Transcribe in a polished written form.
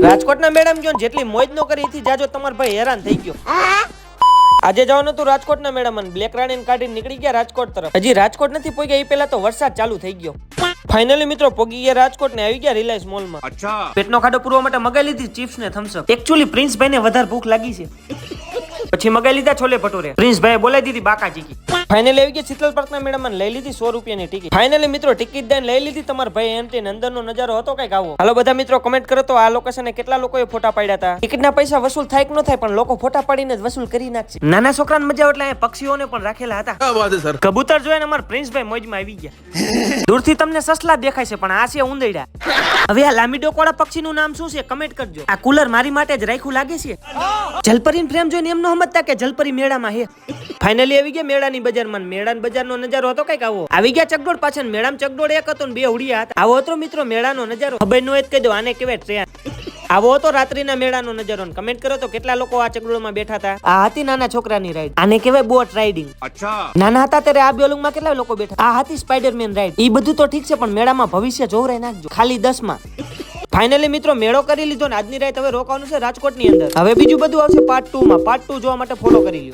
રાજકોટના મેડમ ગયો જેટલી મોજ નો કરી એથી જાજો તમારો ભાઈ હેરાન થઈ ગયો। આજે જવાનું હતું રાજકોટના મેડમ અને બ્લેક રાણીને કાઢીને નીકળી ગયા રાજકોટ તરફ। હજી રાજકોટ નથી પહોંચ્યા એ પહેલા તો વરસાદ ચાલુ થઈ ગયો। ફાઇનલી મિત્રો પહોંચી ગયા રાજકોટ ને આવી ગયા રિલાયન્સ મોલમાં। અચ્છા પેટનો ખાડો પૂરવા માટે મગાઈ લીધી ચિપ્સ ને થમ્સ અપ। એકચ્યુઅલી પ્રિન્સભાઈ ને વધારે ભૂખ લાગી છે પછી મગાઈ લીધા છોલે ભટુરે। પ્રિન્સભાઈ બોલાવી દીધી બાકા ચીકી। ફાઇનલી આવી ગયા શીતલ પાર્કના મેડમ લઈ લીધી 100 રૂપિયાની ટિકિટ। ફાઇનલી મિત્રો ટિકિટ દઈને લઈ લીધી તમારા ભાઈ એન્ટ્રી અંદરનો નજારો હતો કઈક આવો। હાલો બધા મિત્રો કમેન્ટ કરો તો આ લોકેશને કેટલા લોકોએ ફોટા પાડ્યા હતા। ટિકિટના પૈસા વસૂલ થાય કે ન થાય પણ લોકો ફોટા પાડીને જ વસૂલ કરી નાખશે। નાના છોકરાને મજા એટલે પક્ષીઓને પણ રાખેલા હતા। કબૂતર જોઈને અમારા પ્રિન્સભાઈ મોજમાં આવી ગયા। દૂરથી તમને સસલા દેખાય છે પણ આ છે ઉંદરડા। હવે આ લાંબી ડોકવાળા પક્ષીનું નામ શું છે કમેન્ટ કરજો। આ કુલર મારી માટે જ રાખ્યું લાગે છે। જલપરીની ફ્રેમ જોઈને એમ ન સમજતા કે જલપરી મેળામાં હે। ફાઇનલી આવી ગયા મેળાની બજારમાં। મેળાના બજારનો નજારો હતો કઈક આવો। આવી ગયા ચકડોળ પાછળ મેળામાં ચકડોળ એક હતો ને બે હુડિયા હતા। આવો હતો મિત્રો મેળાનો નજારો। ખબર ન હોય તો કહી દો આને કહેવાય ટ્રેન। આવો હતો રાત્રિના મેળાનો નજારો। કમેન્ટ કરો તો કેટલા લોકો આ ચકડોળમાં બેઠા હતા। આ હતી નાના છોકરાની રાઈડ આને કહેવાય બોટ રાઇડિંગ। નાના હતા ત્યારે આ બેલુંગમાં કેટલા લોકો બેઠા। આ હતી સ્પાઈડરમેન રાઈડ। એ બધું તો ઠીક છે પણ મેળામાં ભવિષ્ય જોવરાઈ નાખજો ખાલી 10 માં। ફાઇનલી મિત્રો મેળો કરી લીધો ને આજની રાત હવે રોકાવાનું છે રાજકોટની અંદર। હવે બીજું બધું આવશે પાર્ટ 2 માં। પાર્ટ 2 જોવા માટે ફોલો કરી લ્યો।